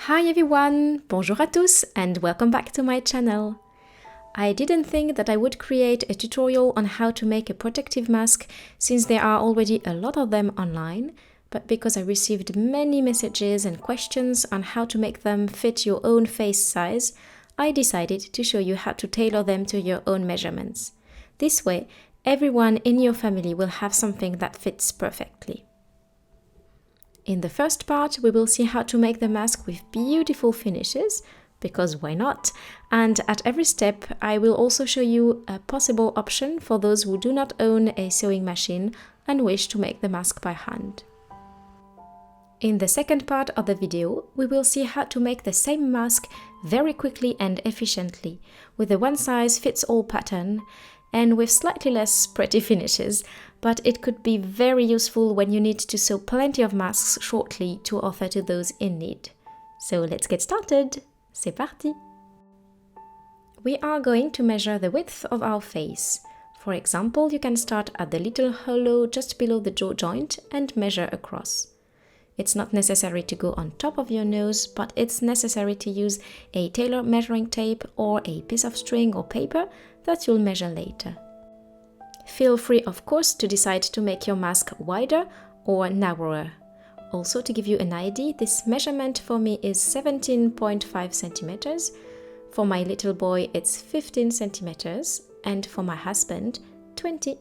Hi everyone, bonjour à tous and welcome back to my channel. I didn't think that I would create a tutorial on how to make a protective mask since there are already a lot of them online, but because I received many messages and questions on how to make them fit your own face size, I decided to show you how to tailor them to your own measurements. This way, everyone in your family will have something that fits perfectly. In the first part, we will see how to make the mask with beautiful finishes, because why not? And at every step, I will also show you a possible option for those who do not own a sewing machine and wish to make the mask by hand. In the second part of the video, we will see how to make the same mask very quickly and efficiently, with a one-size-fits-all pattern, and with slightly less pretty finishes, but it could be very useful when you need to sew plenty of masks shortly to offer to those in need. So let's get started! C'est parti! We are going to measure the width of our face. For example, you can start at the little hollow just below the jaw joint and measure across. It's not necessary to go on top of your nose, but it's necessary to use a tailor measuring tape or a piece of string or paper that you'll measure later. Feel free, of course, to decide to make your mask wider or narrower. Also, to give you an idea, this measurement for me is 17.5 centimeters. For my little boy, it's 15 centimeters, and for my husband, 20.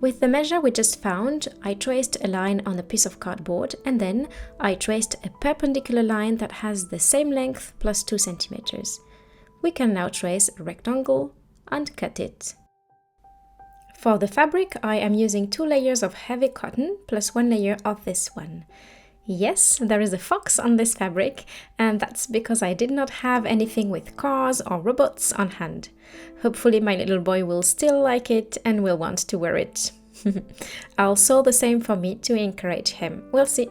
With the measure we just found, I traced a line on a piece of cardboard and then I traced a perpendicular line that has the same length plus 2 centimeters. We can now trace a rectangle and cut it. For the fabric, I am using 2 layers of heavy cotton plus 1 layer of this one. Yes, there is a fox on this fabric, and that's because I did not have anything with cars or robots on hand. Hopefully my little boy will still like it and will want to wear it. I'll sew the same for me to encourage him. We'll see.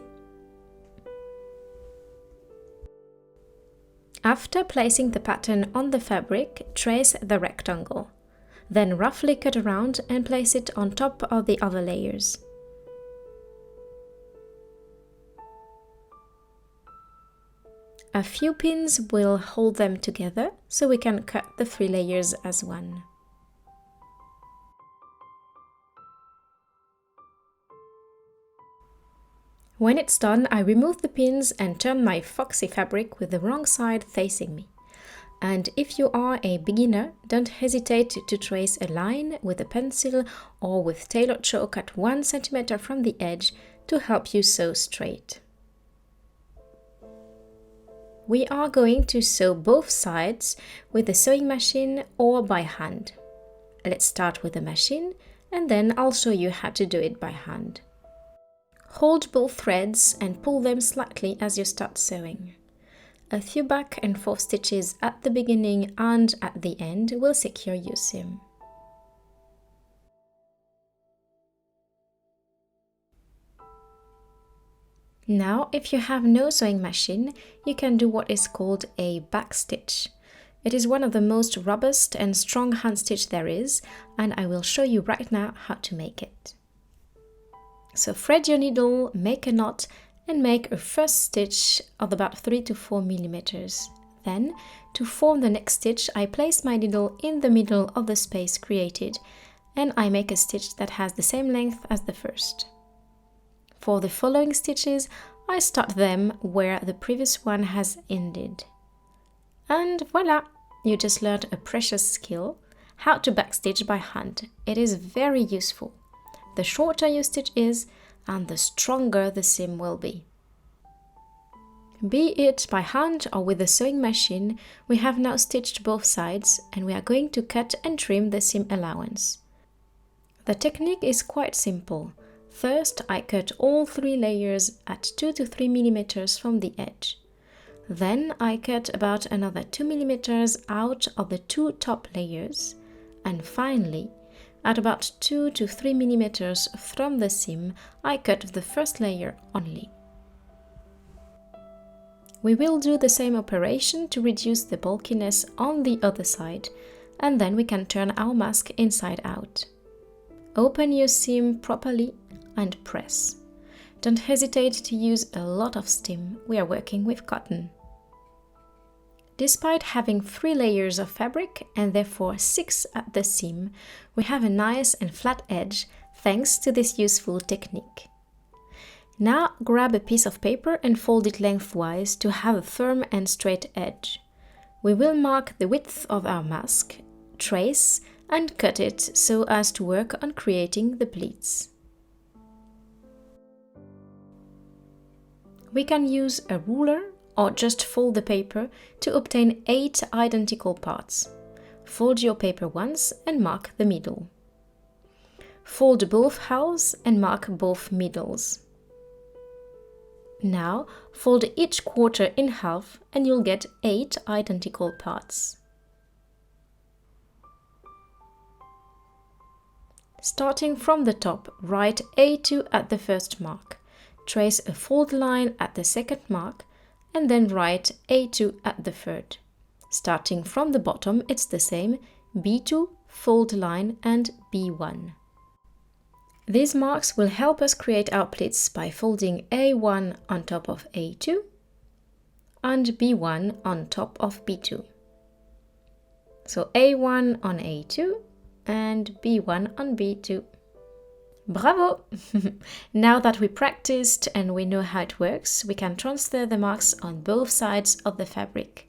After placing the pattern on the fabric, trace the rectangle. Then roughly cut around and place it on top of the other layers. A few pins will hold them together, so we can cut the 3 layers as one. When it's done, I remove the pins and turn my foxy fabric with the wrong side facing me. And if you are a beginner, don't hesitate to trace a line with a pencil or with tailor chalk at 1 centimeter from the edge to help you sew straight. We are going to sew both sides with a sewing machine or by hand. Let's start with the machine and then I'll show you how to do it by hand. Hold both threads and pull them slightly as you start sewing. A few back and forth stitches at the beginning and at the end will secure your seam. Now, if you have no sewing machine, you can do what is called a back stitch. It is one of the most robust and strong hand stitch there is, and I will show you right now how to make it. So thread your needle, make a knot, and make a first stitch of about 3 to 4 millimeters. Then, to form the next stitch, I place my needle in the middle of the space created, and I make a stitch that has the same length as the first. For the following stitches, I start them where the previous one has ended. And voila! You just learned a precious skill, how to backstitch by hand. It is very useful. The shorter your stitch is, and the stronger the seam will be. Be it by hand or with a sewing machine, we have now stitched both sides and we are going to cut and trim the seam allowance. The technique is quite simple. First, I cut all 3 layers at 2 to 3 millimeters from the edge. Then I cut about another 2 millimeters out of the 2 top layers. And finally, at about 2 to 3 millimeters from the seam, I cut the first layer only. We will do the same operation to reduce the bulkiness on the other side, and then we can turn our mask inside out. Open your seam properly and press. Don't hesitate to use a lot of steam, we are working with cotton. Despite having 3 layers of fabric and therefore 6 at the seam, we have a nice and flat edge thanks to this useful technique. Now grab a piece of paper and fold it lengthwise to have a firm and straight edge. We will mark the width of our mask, trace and cut it so as to work on creating the pleats. We can use a ruler or just fold the paper to obtain 8 identical parts. Fold your paper once and mark the middle. Fold both halves and mark both middles. Now fold each quarter in half and you'll get 8 identical parts. Starting from the top, write A2 at the first mark. Trace a fold line at the second mark and then write A2 at the third. Starting from the bottom, it's the same, B2, fold line and B1. These marks will help us create our pleats by folding A1 on top of A2 and B1 on top of B2. So A1 on A2 and B1 on B2. Bravo! Now that we practiced and we know how it works, we can transfer the marks on both sides of the fabric.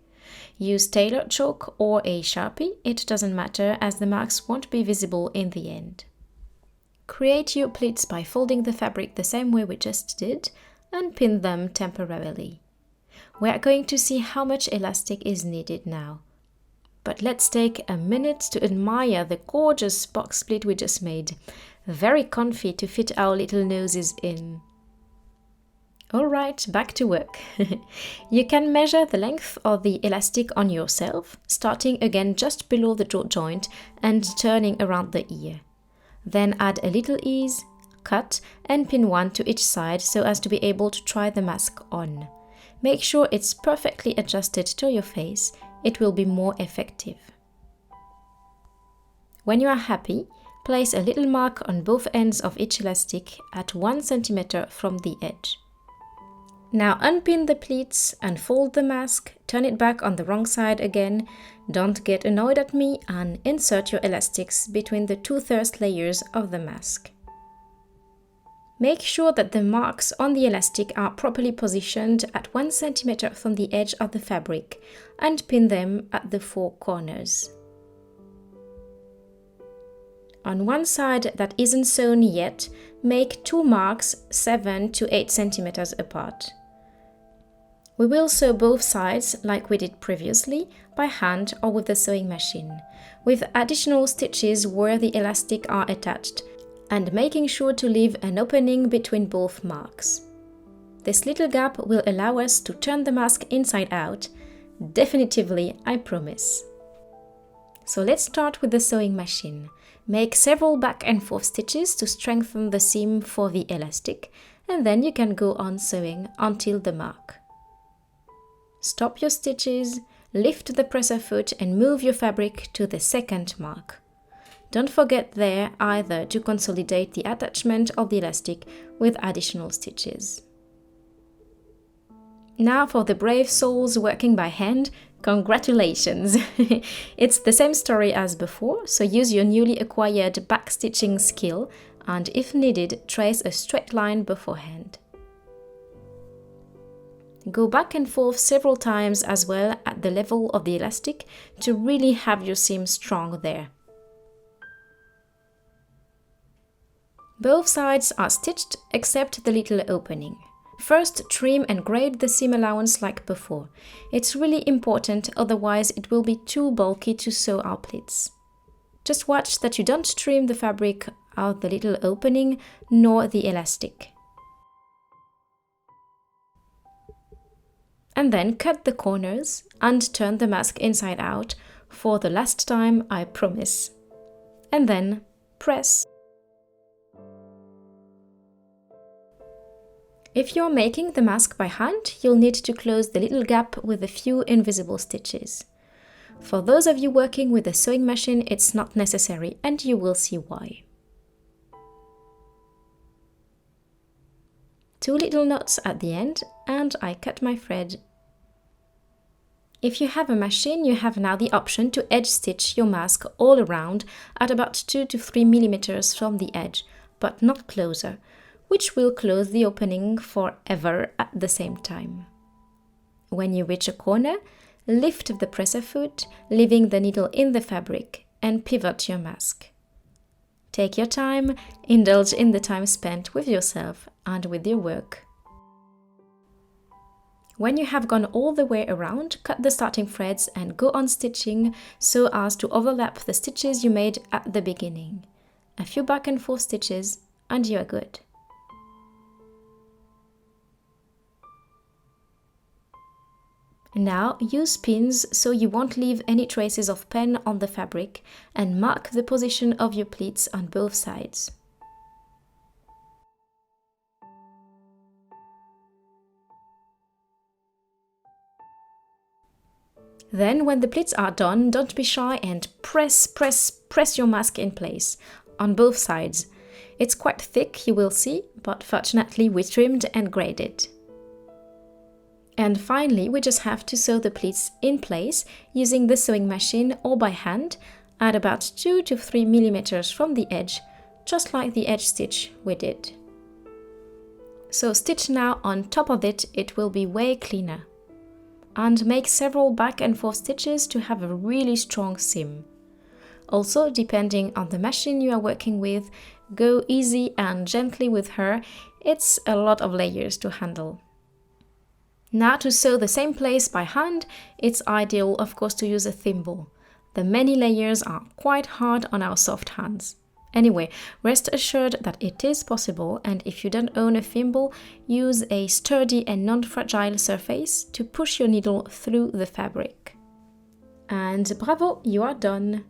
Use tailor chalk or a Sharpie, it doesn't matter as the marks won't be visible in the end. Create your pleats by folding the fabric the same way we just did and pin them temporarily. We are going to see how much elastic is needed now. But let's take a minute to admire the gorgeous box pleat we just made. Very comfy to fit our little noses in. Alright, back to work. You can measure the length of the elastic on yourself, starting again just below the jaw joint and turning around the ear. Then add a little ease, cut and pin one to each side so as to be able to try the mask on. Make sure it's perfectly adjusted to your face, it will be more effective. When you are happy, place a little mark on both ends of each elastic at 1 cm from the edge. Now unpin the pleats, unfold the mask, turn it back on the wrong side again, don't get annoyed at me, and insert your elastics between the 2 first layers of the mask. Make sure that the marks on the elastic are properly positioned at 1 cm from the edge of the fabric and pin them at the 4 corners. On one side that isn't sewn yet, make 2 marks 7 to 8 cm apart. We will sew both sides like we did previously by hand or with the sewing machine, with additional stitches where the elastic are attached and making sure to leave an opening between both marks. This little gap will allow us to turn the mask inside out, definitively, I promise. So let's start with the sewing machine. Make several back and forth stitches to strengthen the seam for the elastic, and then you can go on sewing until the mark. Stop your stitches, lift the presser foot and move your fabric to the second mark. Don't forget there either to consolidate the attachment of the elastic with additional stitches. Now for the brave souls working by hand, congratulations! It's the same story as before, so use your newly acquired backstitching skill and if needed, trace a straight line beforehand. Go back and forth several times as well at the level of the elastic to really have your seam strong there. Both sides are stitched except the little opening. First, trim and grade the seam allowance like before. It's really important, otherwise it will be too bulky to sew our pleats. Just watch that you don't trim the fabric out the little opening nor the elastic. And then cut the corners and turn the mask inside out for the last time, I promise. And then press. If you're making the mask by hand, you'll need to close the little gap with a few invisible stitches. For those of you working with a sewing machine, it's not necessary, and you will see why. 2 little knots at the end, and I cut my thread. If you have a machine, you have now the option to edge stitch your mask all around at about 2 to 3 millimeters from the edge, but not closer, which will close the opening forever at the same time. When you reach a corner, lift the presser foot, leaving the needle in the fabric, and pivot your mask. Take your time, indulge in the time spent with yourself and with your work. When you have gone all the way around, cut the starting threads and go on stitching so as to overlap the stitches you made at the beginning. A few back and forth stitches and you are good. Now use pins so you won't leave any traces of pen on the fabric and mark the position of your pleats on both sides. Then when the pleats are done, don't be shy and press your mask in place on both sides. It's quite thick, you will see, but fortunately we trimmed and graded. And finally, we just have to sew the pleats in place using the sewing machine or by hand at about 2 to 3 millimeters from the edge, just like the edge stitch we did. So stitch now on top of it, it will be way cleaner. And make several back and forth stitches to have a really strong seam. Also, depending on the machine you are working with, go easy and gently with her, it's a lot of layers to handle. Now to sew the same place by hand, it's ideal of course to use a thimble. The many layers are quite hard on our soft hands. Anyway, rest assured that it is possible, and if you don't own a thimble, use a sturdy and non-fragile surface to push your needle through the fabric. And bravo, you are done!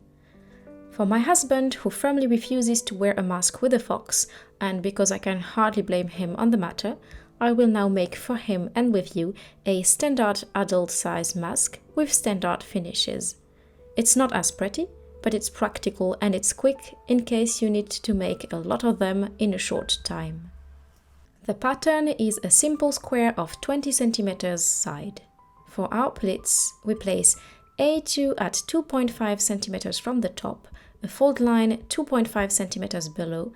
For my husband, who firmly refuses to wear a mask with a fox, and because I can hardly blame him on the matter, I will now make for him and with you a standard adult size mask with standard finishes. It's not as pretty, but it's practical and it's quick in case you need to make a lot of them in a short time. The pattern is a simple square of 20 centimeters side. For our pleats, we place A2 at 2.5 centimeters from the top, a fold line 2.5 centimeters below,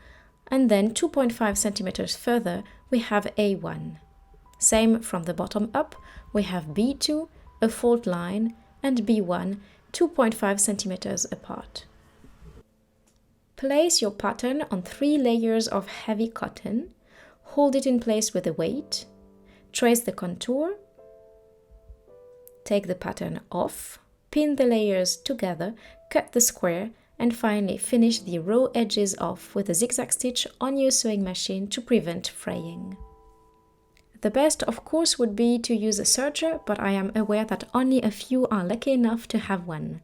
and then 2.5 centimeters further we have A1. Same from the bottom up, we have B2, a fold line, and B1, 2.5 centimeters apart. Place your pattern on 3 layers of heavy cotton, hold it in place with a weight, trace the contour, take the pattern off, pin the layers together, cut the square, and finally finish the raw edges off with a zigzag stitch on your sewing machine to prevent fraying. The best, of course, would be to use a serger, but I am aware that only a few are lucky enough to have one.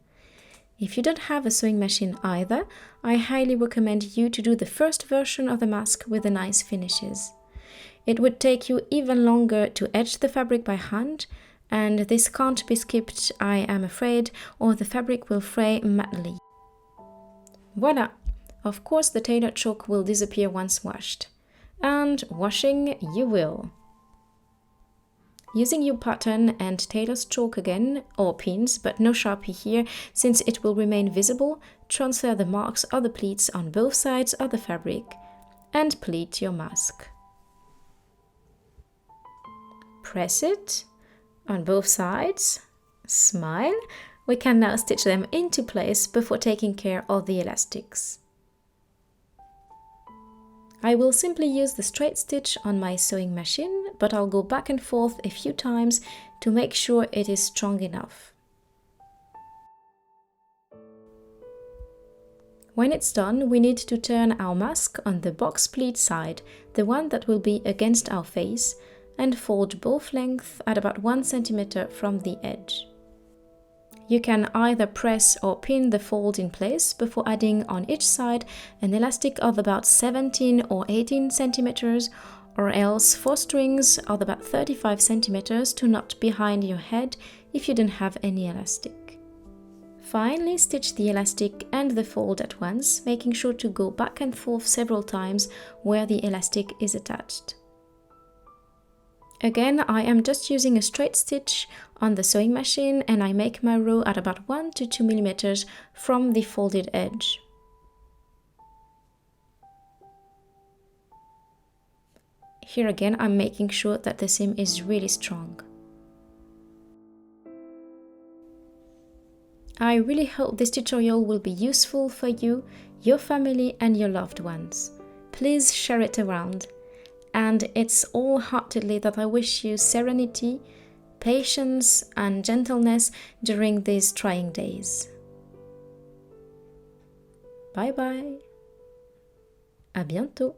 If you don't have a sewing machine either, I highly recommend you to do the first version of the mask with the nice finishes. It would take you even longer to edge the fabric by hand, and this can't be skipped, I am afraid, or the fabric will fray madly. Voila! Of course the tailor chalk will disappear once washed. And washing you will. Using your pattern and tailor's chalk again, or pins, but no Sharpie here since it will remain visible, transfer the marks of the pleats on both sides of the fabric and pleat your mask. Press it on both sides, smile. We can now stitch them into place before taking care of the elastics. I will simply use the straight stitch on my sewing machine, but I'll go back and forth a few times to make sure it is strong enough. When it's done, we need to turn our mask on the box pleat side, the one that will be against our face, and fold both lengths at about 1 centimeter from the edge. You can either press or pin the fold in place before adding on each side an elastic of about 17 or 18 centimeters, or else 4 strings of about 35 centimeters to knot behind your head if you don't have any elastic. Finally, stitch the elastic and the fold at once, making sure to go back and forth several times where the elastic is attached. Again, I am just using a straight stitch on the sewing machine and I make my row at about 1 to 2 millimeters from the folded edge. Here again, I'm making sure that the seam is really strong. I really hope this tutorial will be useful for you, your family and your loved ones. Please share it around. And it's wholeheartedly that I wish you serenity, patience and gentleness during these trying days. Bye bye. À bientôt.